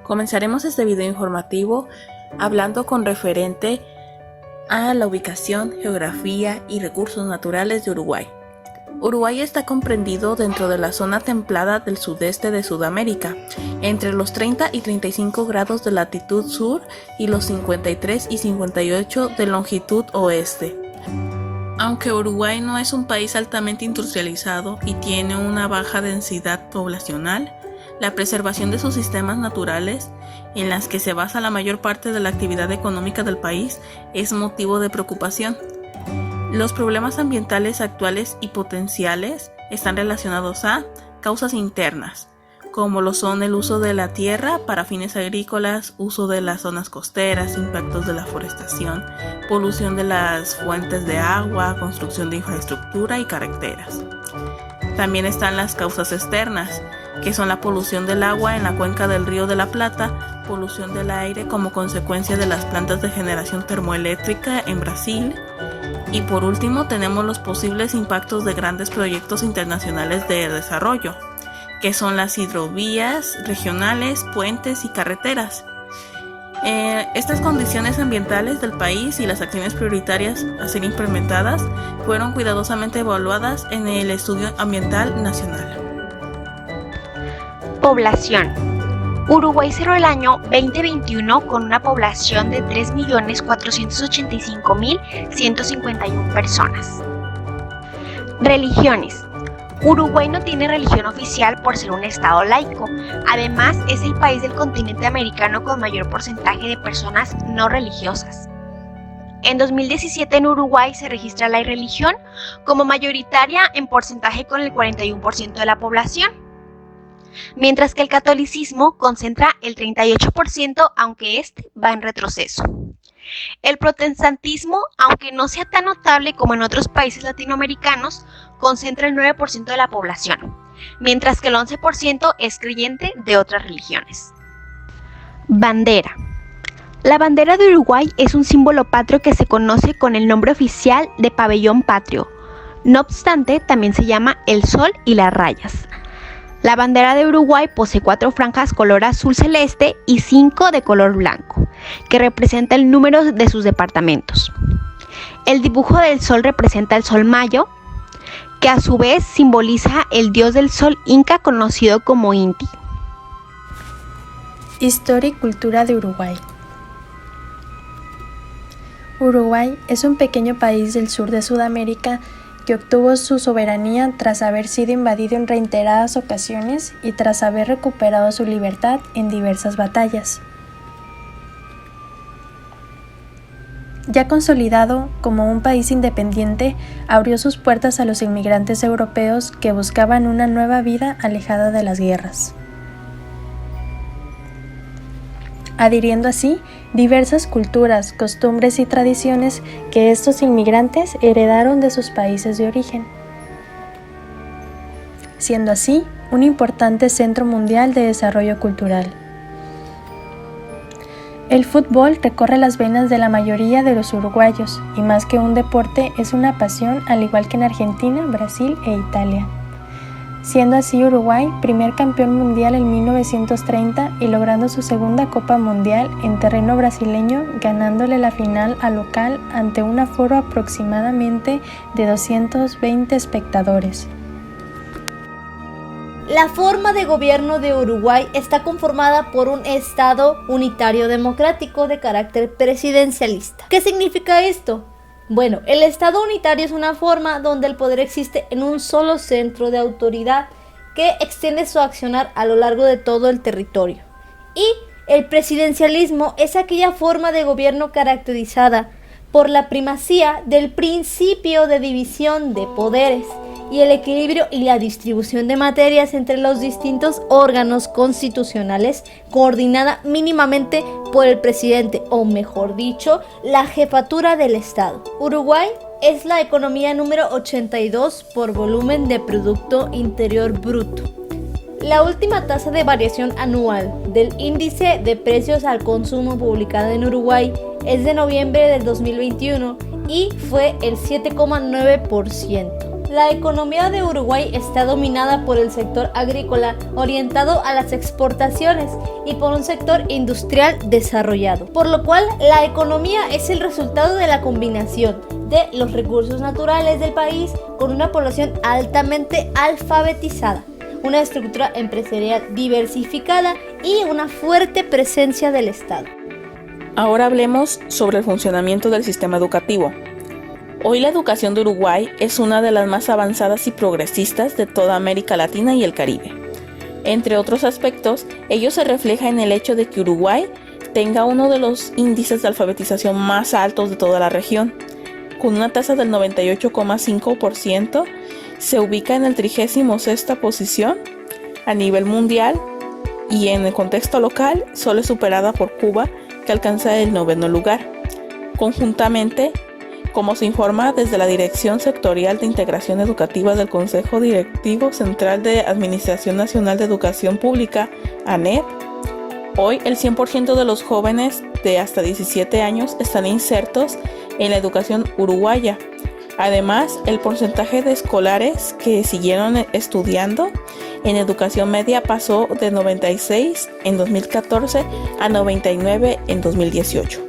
Comenzaremos este video informativo hablando con referente a la ubicación, geografía y recursos naturales de Uruguay. Uruguay está comprendido dentro de la zona templada del sudeste de Sudamérica, entre los 30 y 35 grados de latitud sur y los 53 y 58 de longitud oeste. Aunque Uruguay no es un país altamente industrializado y tiene una baja densidad poblacional, la preservación de sus sistemas naturales, en las que se basa la mayor parte de la actividad económica del país, es motivo de preocupación. Los problemas ambientales actuales y potenciales están relacionados a causas internas, como lo son el uso de la tierra para fines agrícolas, uso de las zonas costeras, impactos de la forestación, polución de las fuentes de agua, construcción de infraestructura y carreteras. También están las causas externas, que son la polución del agua en la cuenca del Río de la Plata, polución del aire como consecuencia de las plantas de generación termoeléctrica en Brasil, y por último tenemos los posibles impactos de grandes proyectos internacionales de desarrollo, que son las hidrovías regionales, puentes y carreteras. Estas condiciones ambientales del país y las acciones prioritarias a ser implementadas fueron cuidadosamente evaluadas en el Estudio Ambiental Nacional. Población. Uruguay cerró el año 2021 con una población de 3.485.151 personas. Religiones. Uruguay no tiene religión oficial por ser un estado laico. Además, es el país del continente americano con mayor porcentaje de personas no religiosas. En 2017 en Uruguay se registra la irreligión como mayoritaria en porcentaje con el 41% de la población, mientras que el catolicismo concentra el 38%, aunque este va en retroceso. El protestantismo, aunque no sea tan notable como en otros países latinoamericanos, concentra el 9% de la población, mientras que el 11% es creyente de otras religiones. Bandera. La bandera de Uruguay es un símbolo patrio que se conoce con el nombre oficial de pabellón patrio. No obstante, también se llama el sol y las rayas. La bandera de Uruguay posee 4 franjas color azul celeste y 5 de color blanco, que representa el número de sus departamentos. El dibujo del sol representa el sol mayo, que a su vez simboliza el dios del sol inca conocido como Inti. Historia y cultura de Uruguay. Uruguay es un pequeño país del sur de Sudamérica que obtuvo su soberanía tras haber sido invadido en reiteradas ocasiones y tras haber recuperado su libertad en diversas batallas. Ya consolidado como un país independiente, abrió sus puertas a los inmigrantes europeos que buscaban una nueva vida alejada de las guerras, adhiriendo así diversas culturas, costumbres y tradiciones que estos inmigrantes heredaron de sus países de origen, siendo así un importante centro mundial de desarrollo cultural. El fútbol recorre las venas de la mayoría de los uruguayos y más que un deporte es una pasión, al igual que en Argentina, Brasil e Italia, siendo así Uruguay primer campeón mundial en 1930 y logrando su segunda Copa Mundial en terreno brasileño, ganándole la final al local ante un aforo aproximadamente de 220 espectadores. La forma de gobierno de Uruguay está conformada por un Estado unitario democrático de carácter presidencialista. ¿Qué significa esto? Bueno, el Estado unitario es una forma donde el poder existe en un solo centro de autoridad que extiende su accionar a lo largo de todo el territorio. Y el presidencialismo es aquella forma de gobierno caracterizada por la primacía del principio de división de poderes y el equilibrio y la distribución de materias entre los distintos órganos constitucionales, coordinada mínimamente por el presidente, o mejor dicho, la jefatura del Estado. Uruguay es la economía número 82 por volumen de Producto Interior Bruto. La última tasa de variación anual del índice de precios al consumo publicada en Uruguay es de noviembre del 2021 y fue el 7,9%. La economía de Uruguay está dominada por el sector agrícola orientado a las exportaciones y por un sector industrial desarrollado, por lo cual la economía es el resultado de la combinación de los recursos naturales del país con una población altamente alfabetizada, una estructura empresarial diversificada y una fuerte presencia del Estado. Ahora hablemos sobre el funcionamiento del sistema educativo. Hoy la educación de Uruguay es una de las más avanzadas y progresistas de toda América Latina y el Caribe. Entre otros aspectos, ello se refleja en el hecho de que Uruguay tenga uno de los índices de alfabetización más altos de toda la región. Con una tasa del 98,5%, se ubica en el 36ª posición a nivel mundial y en el contexto local solo es superada por Cuba, que alcanza el 9º lugar. Conjuntamente, como se informa desde la Dirección Sectorial de Integración Educativa del Consejo Directivo Central de Administración Nacional de Educación Pública, ANEP, hoy el 100% de los jóvenes de hasta 17 años están insertos en la educación uruguaya. Además, el porcentaje de escolares que siguieron estudiando en educación media pasó de 96 en 2014 a 99 en 2018.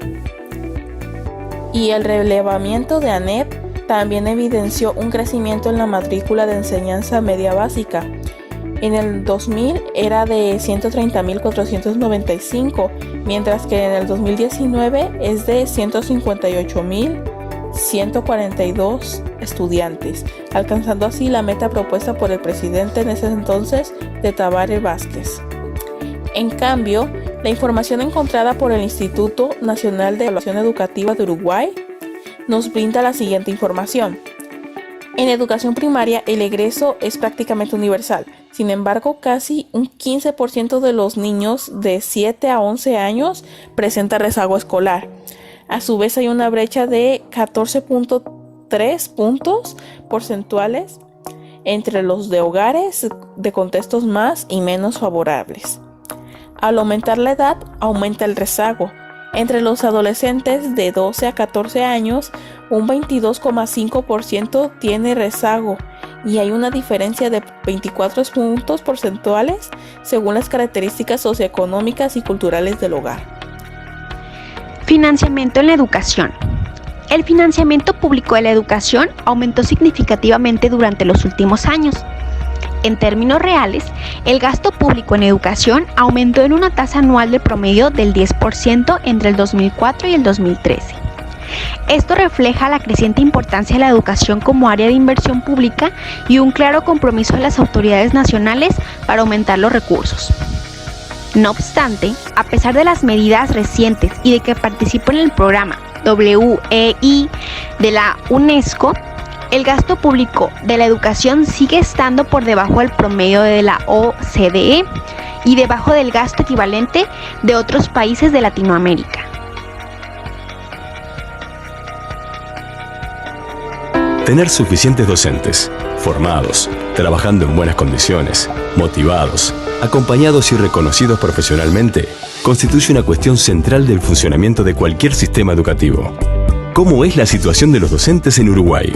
Y el relevamiento de ANEP también evidenció un crecimiento en la matrícula de enseñanza media básica. En el 2000 era de 130.495, mientras que en el 2019 es de 158.142 estudiantes, alcanzando así la meta propuesta por el presidente en ese entonces de Tabaré Vázquez. En cambio, la información encontrada por el Instituto Nacional de Evaluación Educativa de Uruguay nos brinda la siguiente información. En educación primaria, el egreso es prácticamente universal. Sin embargo, casi un 15% de los niños de 7 a 11 años presenta rezago escolar. A su vez, hay una brecha de 14.3 puntos porcentuales entre los de hogares de contextos más y menos favorables. Al aumentar la edad, aumenta el rezago. Entre los adolescentes de 12 a 14 años, un 22,5% tiene rezago y hay una diferencia de 24 puntos porcentuales según las características socioeconómicas y culturales del hogar. Financiamiento en la educación. El financiamiento público de la educación aumentó significativamente durante los últimos años. En términos reales, el gasto público en educación aumentó en una tasa anual de promedio del 10% entre el 2004 y el 2013. Esto refleja la creciente importancia de la educación como área de inversión pública y un claro compromiso de las autoridades nacionales para aumentar los recursos. No obstante, a pesar de las medidas recientes y de que participa en el programa WEI de la UNESCO, el gasto público de la educación sigue estando por debajo del promedio de la OCDE y debajo del gasto equivalente de otros países de Latinoamérica. Tener suficientes docentes, formados, trabajando en buenas condiciones, motivados, acompañados y reconocidos profesionalmente, constituye una cuestión central del funcionamiento de cualquier sistema educativo. ¿Cómo es la situación de los docentes en Uruguay?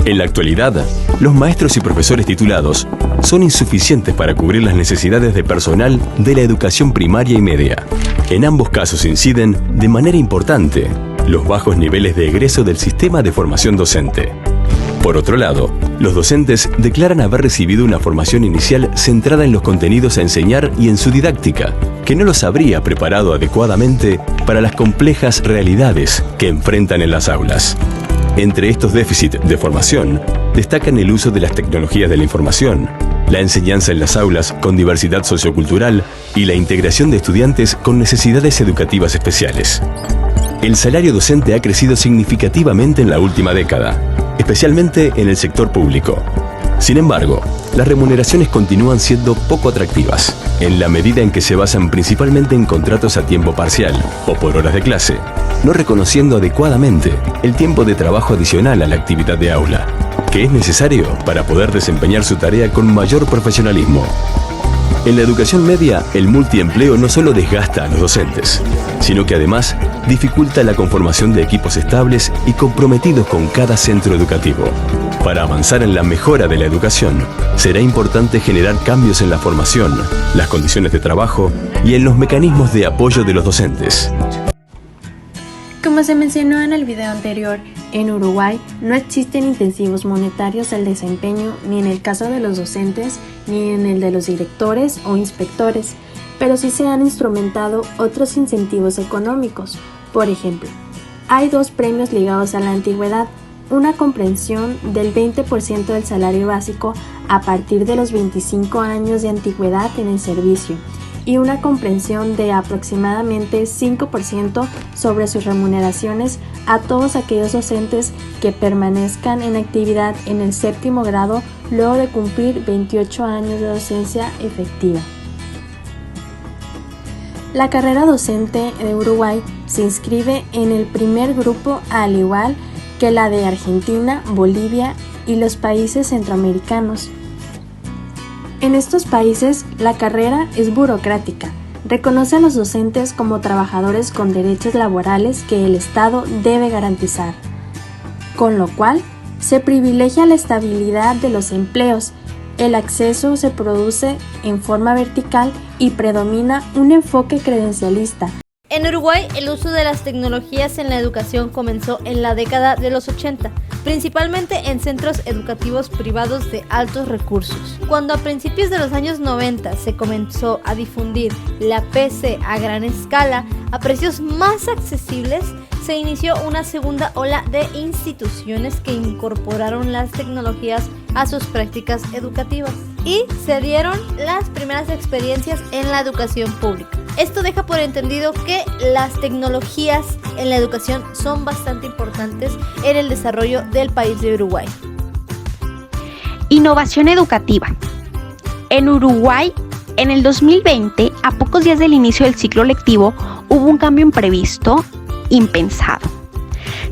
En la actualidad, los maestros y profesores titulados son insuficientes para cubrir las necesidades de personal de la educación primaria y media. En ambos casos inciden, de manera importante, los bajos niveles de egreso del sistema de formación docente. Por otro lado, los docentes declaran haber recibido una formación inicial centrada en los contenidos a enseñar y en su didáctica, que no los habría preparado adecuadamente para las complejas realidades que enfrentan en las aulas. Entre estos déficits de formación, destacan el uso de las tecnologías de la información, la enseñanza en las aulas con diversidad sociocultural y la integración de estudiantes con necesidades educativas especiales. El salario docente ha crecido significativamente en la última década, especialmente en el sector público. Sin embargo, las remuneraciones continúan siendo poco atractivas, en la medida en que se basan principalmente en contratos a tiempo parcial o por horas de clase, no reconociendo adecuadamente el tiempo de trabajo adicional a la actividad de aula, que es necesario para poder desempeñar su tarea con mayor profesionalismo. En la educación media, el multiempleo no solo desgasta a los docentes, sino que además dificulta la conformación de equipos estables y comprometidos con cada centro educativo. Para avanzar en la mejora de la educación, será importante generar cambios en la formación, las condiciones de trabajo y en los mecanismos de apoyo de los docentes. Como se mencionó en el video anterior, en Uruguay no existen incentivos monetarios al desempeño ni en el caso de los docentes ni en el de los directores o inspectores, pero sí se han instrumentado otros incentivos económicos. Por ejemplo, hay 2 premios ligados a la antigüedad, una comprensión del 20% del salario básico a partir de los 25 años de antigüedad en el servicio y una comprensión de aproximadamente 5% sobre sus remuneraciones a todos aquellos docentes que permanezcan en actividad en el 7º grado luego de cumplir 28 años de docencia efectiva. La carrera docente de Uruguay se inscribe en el primer grupo al igual que la de Argentina, Bolivia y los países centroamericanos. En estos países, la carrera es burocrática. Reconoce a los docentes como trabajadores con derechos laborales que el Estado debe garantizar, con lo cual se privilegia la estabilidad de los empleos. El acceso se produce en forma vertical y predomina un enfoque credencialista. En Uruguay, el uso de las tecnologías en la educación comenzó en la década de los 80, principalmente en centros educativos privados de altos recursos. Cuando a principios de los años 90 se comenzó a difundir la PC a gran escala, a precios más accesibles, se inició una segunda ola de instituciones que incorporaron las tecnologías a sus prácticas educativas y se dieron las primeras experiencias en la educación pública. Esto deja por entendido que las tecnologías en la educación son bastante importantes en el desarrollo del país de Uruguay. Innovación educativa. En Uruguay, en el 2020, a pocos días del inicio del ciclo lectivo, hubo un cambio imprevisto, impensado.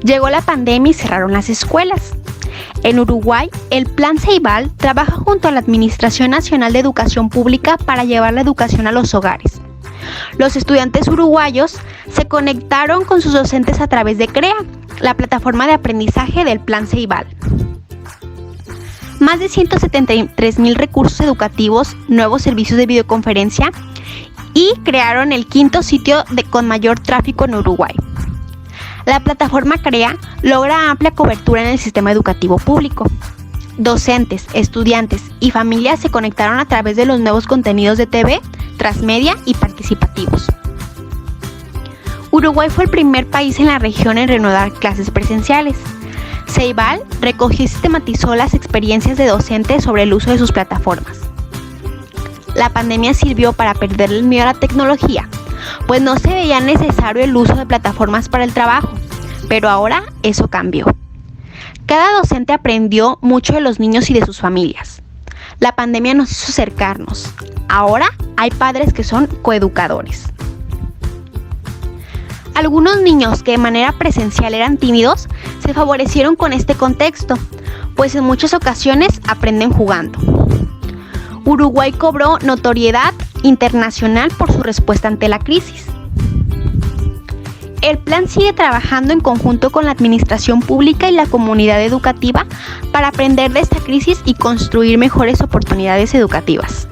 Llegó la pandemia y cerraron las escuelas. En Uruguay, el Plan Ceibal trabaja junto a la Administración Nacional de Educación Pública para llevar la educación a los hogares. Los estudiantes uruguayos se conectaron con sus docentes a través de CREA, la plataforma de aprendizaje del Plan Ceibal. Más de 173,000 recursos educativos, nuevos servicios de videoconferencia y crearon el 5º sitio con mayor tráfico en Uruguay. La plataforma CREA logra amplia cobertura en el sistema educativo público. Docentes, estudiantes y familias se conectaron a través de los nuevos contenidos de TV, transmedia y participativos. Uruguay fue el primer país en la región en reanudar clases presenciales. Ceibal recogió y sistematizó las experiencias de docentes sobre el uso de sus plataformas. La pandemia sirvió para perder el miedo a la tecnología, pues no se veía necesario el uso de plataformas para el trabajo, pero ahora eso cambió. Cada docente aprendió mucho de los niños y de sus familias. La pandemia nos hizo acercarnos. Ahora hay padres que son coeducadores. Algunos niños que de manera presencial eran tímidos se favorecieron con este contexto, pues en muchas ocasiones aprenden jugando. Uruguay cobró notoriedad internacional por su respuesta ante la crisis. El plan sigue trabajando en conjunto con la administración pública y la comunidad educativa para aprender de esta crisis y construir mejores oportunidades educativas.